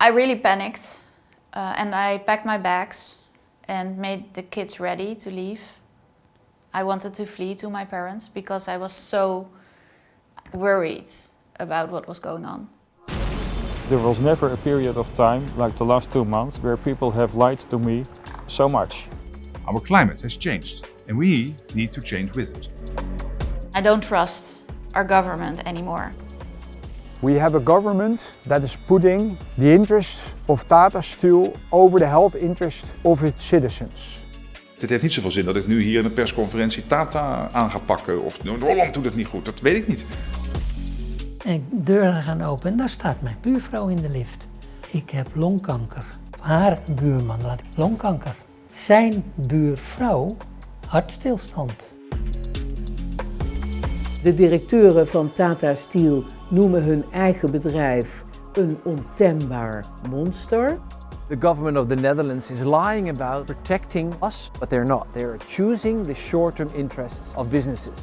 I really panicked and I packed my bags and made the kids ready to leave. I wanted to flee to my parents because I was so worried about what was going on. There was never a period of time, like the last 2 months, where people have lied to me so much. Our climate has changed and we need to change with it. I don't trust our government anymore. We have a government that is putting the interests of Tata Steel over the health interests of its citizens. Het heeft niet zoveel zin dat ik nu hier in een persconferentie Tata aan ga pakken of Holland doet het niet goed, dat weet ik niet. En deuren gaan open en daar staat mijn buurvrouw in de lift. Ik heb longkanker. Haar buurman had longkanker. Zijn buurvrouw hartstilstand. De directeuren van Tata Steel noemen hun eigen bedrijf een ontembaar monster. The government of the Netherlands is lying about protecting us, but they're not. They're choosing the short-term interests of businesses.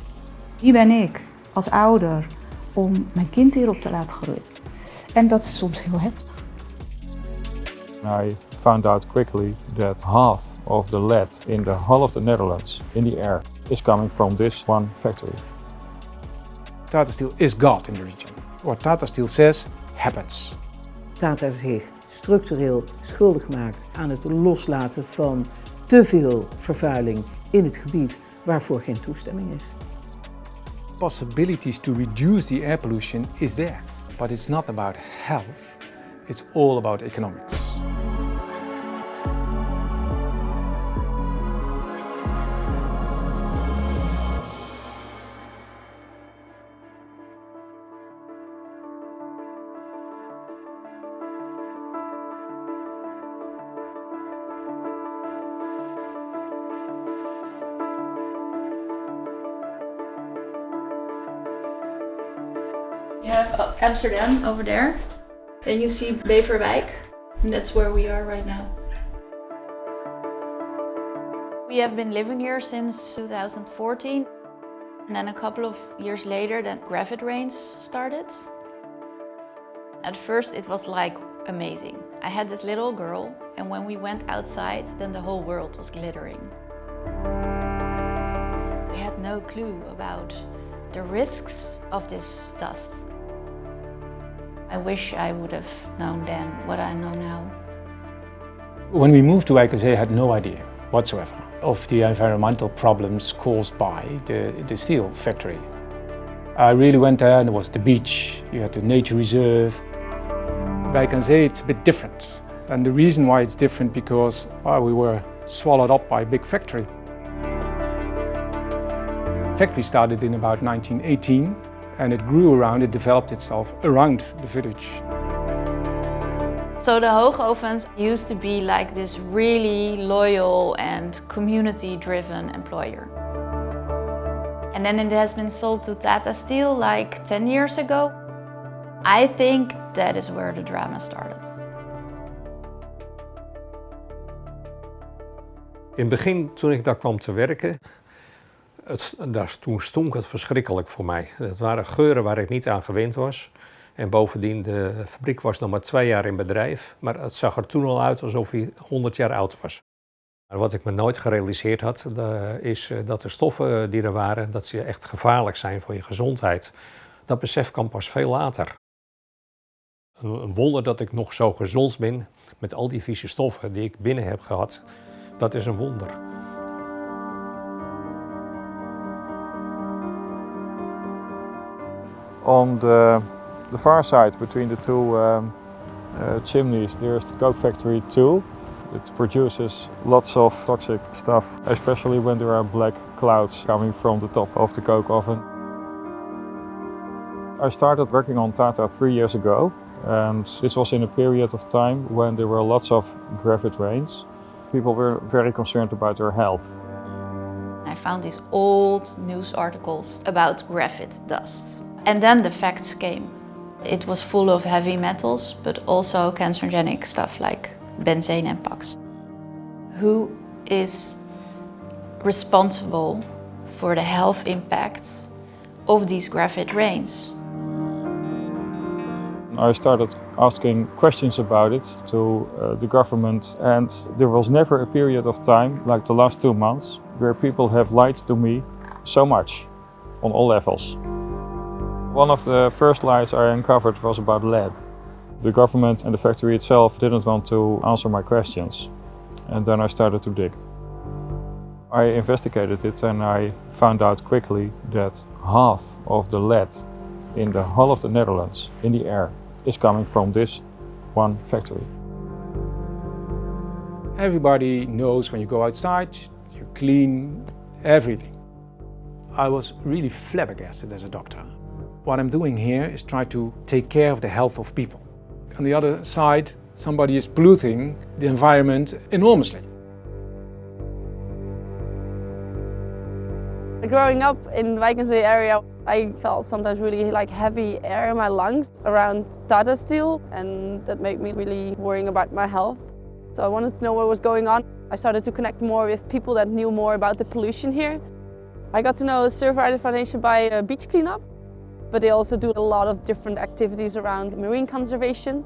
Wie ben ik als ouder om mijn kind hierop te laten groeien? En dat is soms heel heftig. I found out quickly that half of the lead in the whole of the Netherlands, in the air, is coming from this one factory. Tata Steel is God in the region. What Tata Steel says happens. Tata zich structureel schuldig maakt aan het loslaten van te veel vervuiling in het gebied waarvoor geen toestemming is. Possibilities to reduce the air pollution is there, but it's not about health, it's all about economics. You have Amsterdam over there. Then you see Beverwijk, and that's where we are right now. We have been living here since 2014. And then a couple of years later, then graphite rains started. At first it was like amazing. I had this little girl, and when we went outside, then the whole world was glittering. We had no clue about the risks of this dust. I wish I would have known then what I know now. When we moved to Eikenzee, I had no idea whatsoever of the environmental problems caused by the steel factory. I really went there and there was the beach, you had the nature reserve. Eikenzee, it's a bit different. And the reason why it's different because we were swallowed up by a big factory. The factory started in about 1918 and it grew around, it developed itself around the village. So the Hoogovens used to be like this really loyal and community-driven employer. And then it has been sold to Tata Steel like 10 years ago. I think that is where the drama started. In het begin, toen ik daar kwam te werken, toen stonk het verschrikkelijk voor mij. Het waren geuren waar ik niet aan gewend was. En bovendien, de fabriek was nog maar 2 jaar in bedrijf, maar het zag er toen al uit alsof hij 100 jaar oud was. Maar wat ik me nooit gerealiseerd had, is dat de stoffen die er waren, dat ze echt gevaarlijk zijn voor je gezondheid. Dat besef kwam pas veel later. Een wonder dat ik nog zo gezond ben met al die vieze stoffen die ik binnen heb gehad, dat is een wonder. On the far side, between the two chimneys, there's the coke factory 2. It produces lots of toxic stuff, especially when there are black clouds coming from the top of the coke oven. I started working on Tata 3 years ago, and this was in a period of time when there were lots of graphite rains. People were very concerned about their health. I found these old news articles about graphite dust. And then the facts came. It was full of heavy metals, but also carcinogenic stuff like benzene and PAX. Who is responsible for the health impact of these graphite rains? I started asking questions about it to the government, and there was never a period of time, like the last 2 months, where people have lied to me so much, on all levels. One of the first lies I uncovered was about lead. The government and the factory itself didn't want to answer my questions, and then I started to dig. I investigated it and I found out quickly that half of the lead in the whole of the Netherlands, in the air, is coming from this one factory. Everybody knows when you go outside, you clean everything. I was really flabbergasted as a doctor. What I'm doing here is try to take care of the health of people. On the other side, somebody is polluting the environment enormously. Growing up in the Wijk aan Zee area, I felt sometimes really like heavy air in my lungs around Tata Steel, and that made me really worrying about my health. So I wanted to know what was going on. I started to connect more with people that knew more about the pollution here. I got to know the Surfrider Foundation by beach cleanup, but they also do a lot of different activities around marine conservation.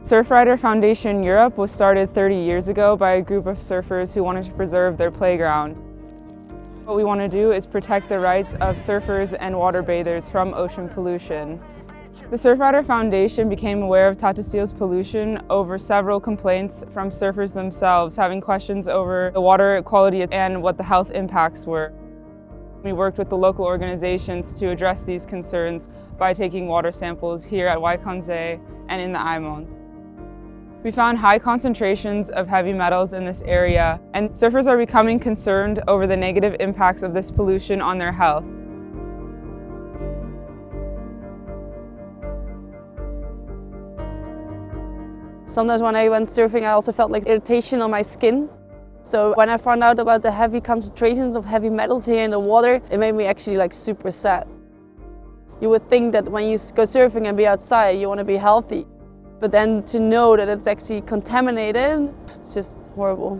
Surfrider Foundation Europe was started 30 years ago by a group of surfers who wanted to preserve their playground. What we want to do is protect the rights of surfers and water bathers from ocean pollution. The Surfrider Foundation became aware of Tata Steel's pollution over several complaints from surfers themselves, having questions over the water quality and what the health impacts were. We worked with the local organizations to address these concerns by taking water samples here at Wijk aan Zee and in the Eimond. We found high concentrations of heavy metals in this area, and surfers are becoming concerned over the negative impacts of this pollution on their health. Sometimes when I went surfing, I also felt like irritation on my skin. So when I found out about the heavy concentrations of heavy metals here in the water, it made me actually like super sad. You would think that when you go surfing and be outside, you want to be healthy. But then to know that it's actually contaminated, it's just horrible.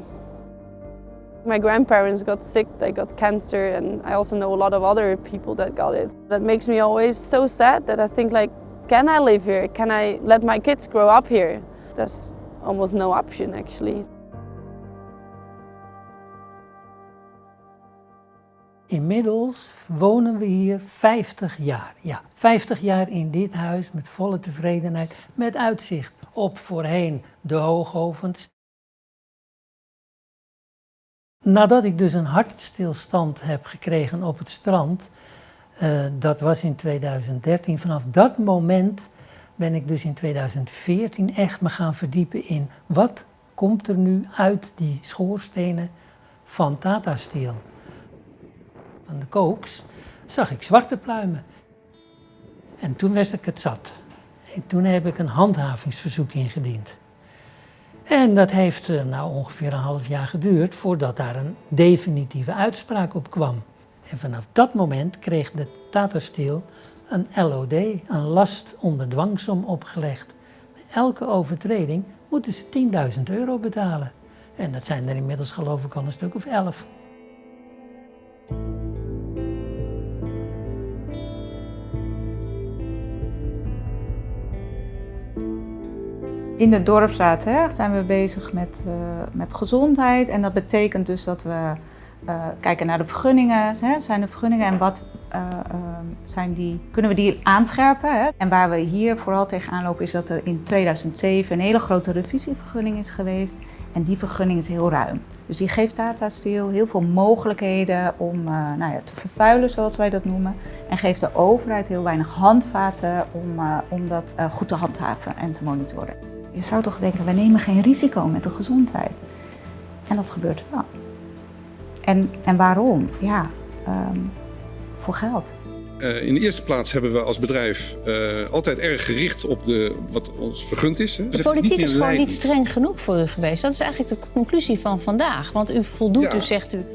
My grandparents got sick, they got cancer, and I also know a lot of other people that got it. That makes me always so sad that I think like, can I live here? Can I let my kids grow up here? There's almost no option actually. Inmiddels wonen we hier 50 jaar. Ja, 50 jaar in dit huis met volle tevredenheid, met uitzicht op voorheen de hoogovens. Nadat ik dus een hartstilstand heb gekregen op het strand, dat was in 2013, vanaf dat moment ben ik dus in 2014 echt me gaan verdiepen in wat komt er nu uit die schoorstenen van Tata Steel. Aan de kooks zag ik zwarte pluimen. En toen werd ik het zat. En toen heb ik een handhavingsverzoek ingediend. En dat heeft nou ongeveer een half jaar geduurd voordat daar een definitieve uitspraak op kwam. En vanaf dat moment kreeg de Tata Steel een LOD, een last onder dwangsom opgelegd. Bij elke overtreding moeten ze €10.000 betalen. En dat zijn er inmiddels geloof ik al een stuk of 11. In de dorpsraad zijn we bezig met gezondheid en dat betekent dus dat we kijken naar de vergunningen. Zijn er vergunningen en wat kunnen we die aanscherpen? En waar we hier vooral tegenaan lopen is dat er in 2007 een hele grote revisievergunning is geweest en die vergunning is heel ruim. Dus die geeft Tata Steel heel veel mogelijkheden om te vervuilen, zoals wij dat noemen. En geeft de overheid heel weinig handvaten om dat goed te handhaven en te monitoren. Je zou toch denken, we nemen geen risico met de gezondheid. En dat gebeurt wel. En waarom? Ja, voor geld. In de eerste plaats hebben we als bedrijf altijd erg gericht op wat ons vergund is. De politiek is gewoon niet streng genoeg voor u geweest. Dat is eigenlijk de conclusie van vandaag. Want u voldoet dus, zegt u.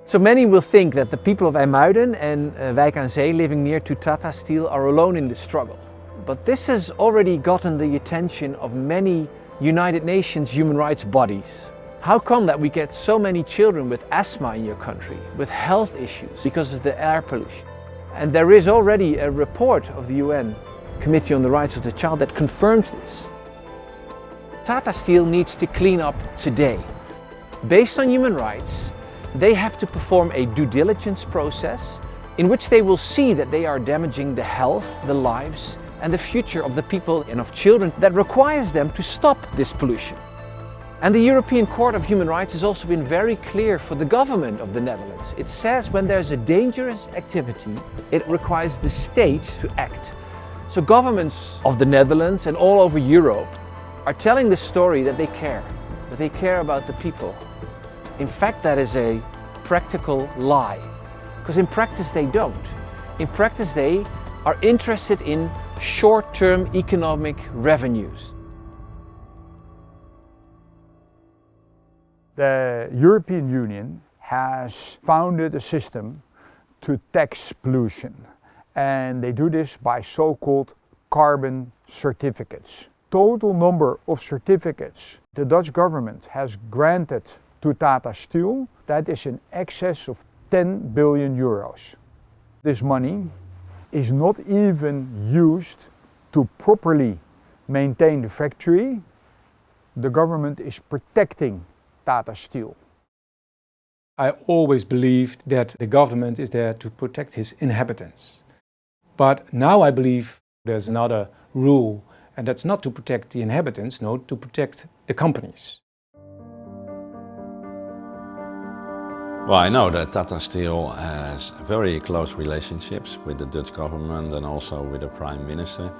So many will think that the people of IJmuiden and Wijk aan Zee living near to Tata Steel are alone in the struggle. but this has already gotten the attention of many United Nations human rights bodies. How come that we get so many children with asthma in your country, with health issues because of the air pollution? And there is already a report of the UN Committee on the Rights of the Child that confirms this. Tata Steel needs to clean up today. Based on human rights, they have to perform a due diligence process in which they will see that they are damaging the health, the lives and the future of the people and of children that requires them to stop this pollution. And the European Court of Human Rights has also been very clear for the government of the Netherlands. It says when there's a dangerous activity, it requires the state to act. So governments of the Netherlands and all over Europe are telling the story that they care about the people. In fact, that is a practical lie, because in practice they don't. In practice they are interested in short-term economic revenues. The European Union has founded a system to tax pollution, and they do this by so-called carbon certificates. Total number of certificates the Dutch government has granted to Tata Steel, that is in excess of 10 billion euros. This money is not even used to properly maintain the factory. The government is protecting Tata Steel. I always believed that the government is there to protect his inhabitants. But now I believe there's another rule, and that's not to protect the inhabitants, no, to protect the companies. Well, I know that Tata Steel has very close relationships with the Dutch government and also with the Prime Minister.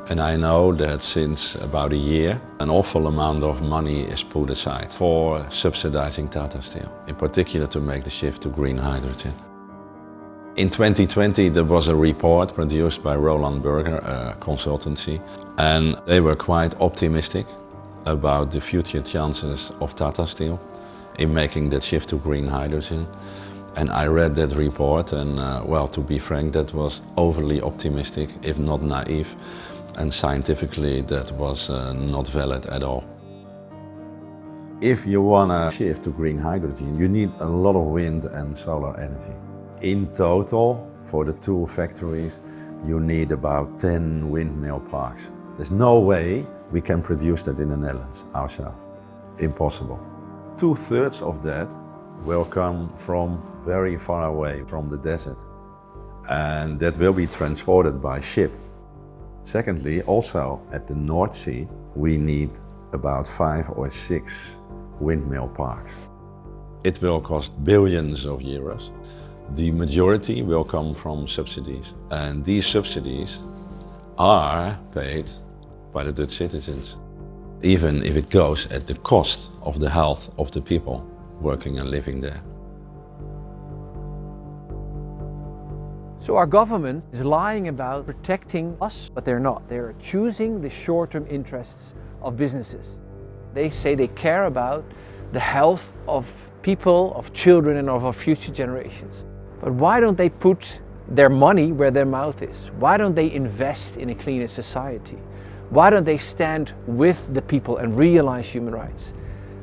And I know that since about a year, an awful amount of money is put aside for subsidizing Tata Steel, in particular to make the shift to green hydrogen. In 2020, there was a report produced by Roland Berger, a consultancy, and they were quite optimistic about the future chances of Tata Steel in making that shift to green hydrogen. And I read that report and, well, to be frank, that was overly optimistic, if not naive. And scientifically, that was not valid at all. If you want to shift to green hydrogen, you need a lot of wind and solar energy. In total, for the two factories, you need about 10 windmill parks. There's no way we can produce that in the Netherlands ourselves. Impossible. 2/3 of that will come from very far away from the desert. And that will be transported by ship. Secondly, also at the North Sea, we need about 5 or 6 windmill parks. It will cost billions of euros. The majority will come from subsidies, and these subsidies are paid by the Dutch citizens, even if it goes at the cost of the health of the people working and living there. So our government is lying about protecting us, but they're not. They're choosing the short-term interests of businesses. They say they care about the health of people, of children and of our future generations. But why don't they put their money where their mouth is? Why don't they invest in a cleaner society? Why don't they stand with the people and realize human rights?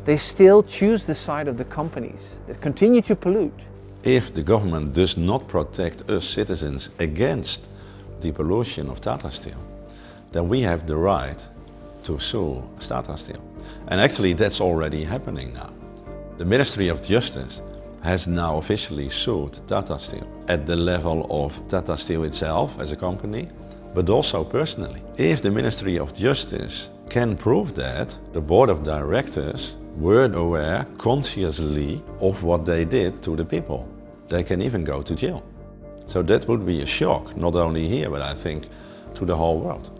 They still choose the side of the companies that continue to pollute. If the government does not protect us citizens against the pollution of Tata Steel, then we have the right to sue Tata Steel. And actually that's already happening now. The Ministry of Justice has now officially sued Tata Steel at the level of Tata Steel itself as a company, but also personally. If the Ministry of Justice can prove that the board of directors were aware consciously of what they did to the people, they can even go to jail. So that would be a shock, not only here, but I think to the whole world.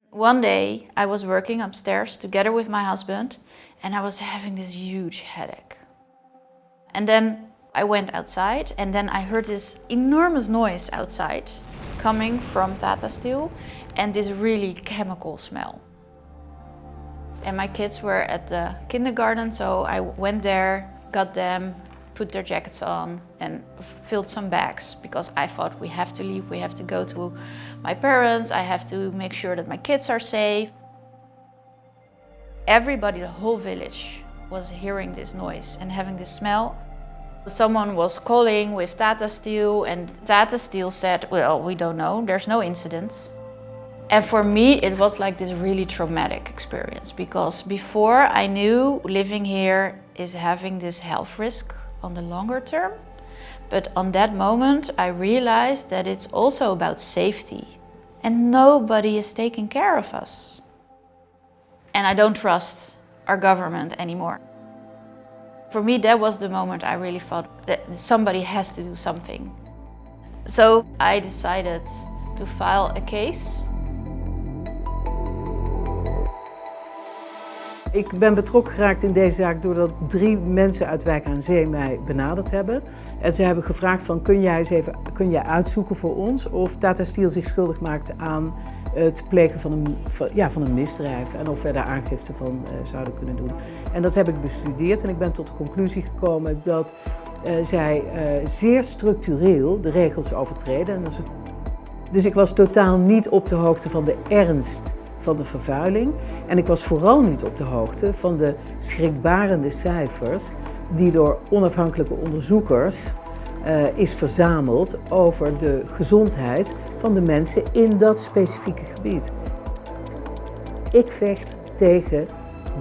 One day I was working upstairs together with my husband and I was having this huge headache. And then I went outside and then I heard this enormous noise outside coming from Tata Steel and this really chemical smell. And my kids were at the kindergarten, so I went there, got them, put their jackets on and filled some bags because I thought we have to leave, we have to go to my parents, I have to make sure that my kids are safe. Everybody, the whole village, was hearing this noise and having this smell. Someone was calling with Tata Steel and Tata Steel said, well, we don't know, there's no incident. And for me, it was like this really traumatic experience because before I knew living here is having this health risk on the longer term. But on that moment, I realized that it's also about safety and nobody is taking care of us. And I don't trust our government anymore. For me, that was the moment I really thought that somebody has to do something. So I decided to file a case. Ik ben betrokken geraakt in deze zaak doordat 3 mensen uit Wijk aan Zee mij benaderd hebben. En ze hebben gevraagd van kun jij uitzoeken voor ons of Tata Steel zich schuldig maakt aan het plegen van een misdrijf en of wij daar aangifte van zouden kunnen doen. En dat heb ik bestudeerd en ik ben tot de conclusie gekomen dat zij zeer structureel de regels overtreden. En dus ik was totaal niet op de hoogte van de ernst van de vervuiling. En ik was vooral niet op de hoogte van de schrikbarende cijfers die door onafhankelijke onderzoekers is verzameld over de gezondheid van de mensen in dat specifieke gebied. Ik vecht tegen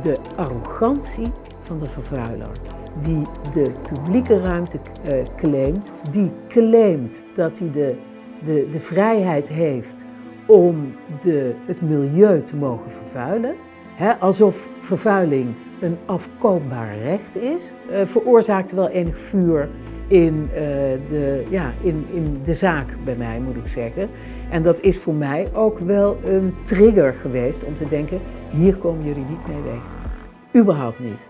de arrogantie van de vervuiler, die de publieke ruimte claimt, die claimt dat hij de vrijheid heeft om het milieu te mogen vervuilen, alsof vervuiling een afkoopbaar recht is, veroorzaakte wel enig vuur in de zaak bij mij, moet ik zeggen. En dat is voor mij ook wel een trigger geweest om te denken, hier komen jullie niet mee weg. Überhaupt niet.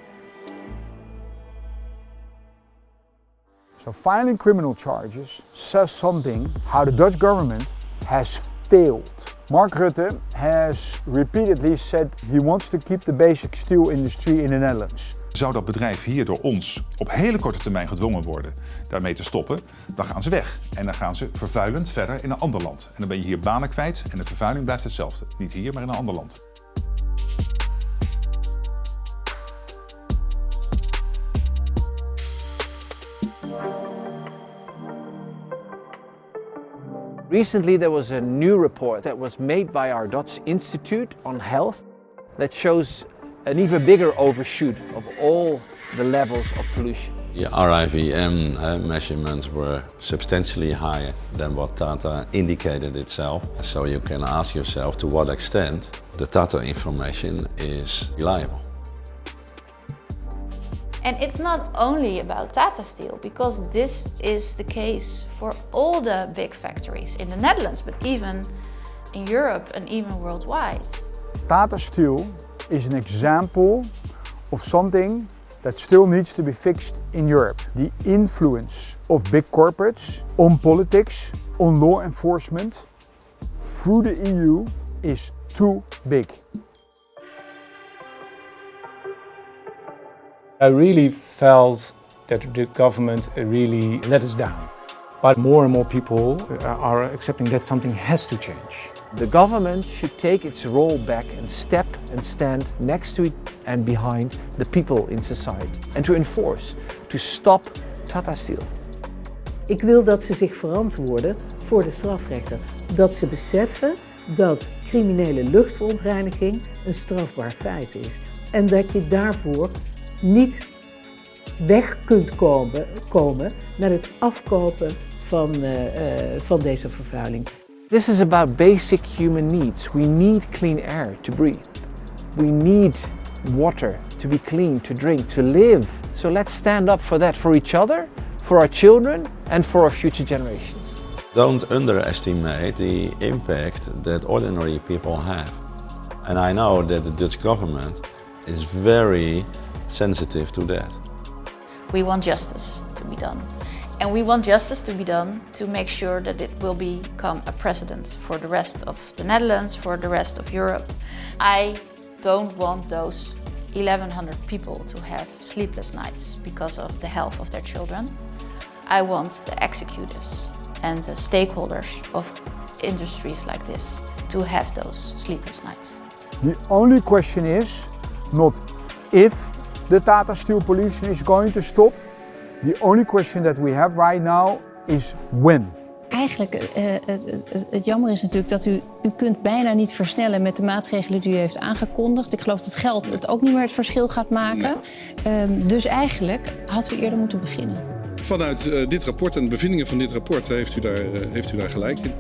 So filing criminal charges says something how the Dutch government has failed. Mark Rutte has repeatedly said he wants to keep the basic steel industry in the Netherlands. Zou dat bedrijf hier door ons op hele korte termijn gedwongen worden daarmee te stoppen, dan gaan ze weg. En dan gaan ze vervuilend verder in een ander land. En dan ben je hier banen kwijt en de vervuiling blijft hetzelfde. Niet hier, maar in een ander land. Recently there was a new report that was made by our Dutch Institute on Health that shows an even bigger overshoot of all the levels of pollution. The RIVM measurements were substantially higher than what Tata indicated itself. So you can ask yourself to what extent the Tata information is reliable. And it's not only about Tata Steel, because this is the case for all the big factories in the Netherlands, but even in Europe and even worldwide. Tata Steel is an example of something that still needs to be fixed in Europe. The influence of big corporates on politics, on law enforcement, through the EU is too big. I really felt that the government really let us down. But more and more people are accepting that something has to change. The government should take its role back and step and stand next to it and behind the people in society. And to enforce, to stop Tata Steel. Ik wil dat ze zich verantwoorden voor de strafrechter. Dat ze beseffen dat criminele luchtverontreiniging een strafbaar feit is. En dat je daarvoor niet weg kunt komen naar het afkopen van deze vervuiling. This is about basic human needs. We need clean air to breathe. We need water to be clean, to drink, to live. So let's stand up for that, for each other, for our children and for our future generations. Don't underestimate the impact that ordinary people have. And I know that the Dutch government is very sensitive to that. We want justice to be done. And we want justice to be done to make sure that it will become a precedent for the rest of the Netherlands, for the rest of Europe. I don't want those 1,100 people to have sleepless nights because of the health of their children. I want the executives and the stakeholders of industries like this to have those sleepless nights. The only question is not if the Tata Steel pollution is going to stop. The only question that we have right now is when. Eigenlijk, het jammer is natuurlijk dat u kunt bijna niet versnellen met de maatregelen die u heeft aangekondigd. Ik geloof dat geld het ook niet meer het verschil gaat maken. Dus eigenlijk had u eerder moeten beginnen. Vanuit dit rapport en de bevindingen van dit rapport heeft u daar gelijk in.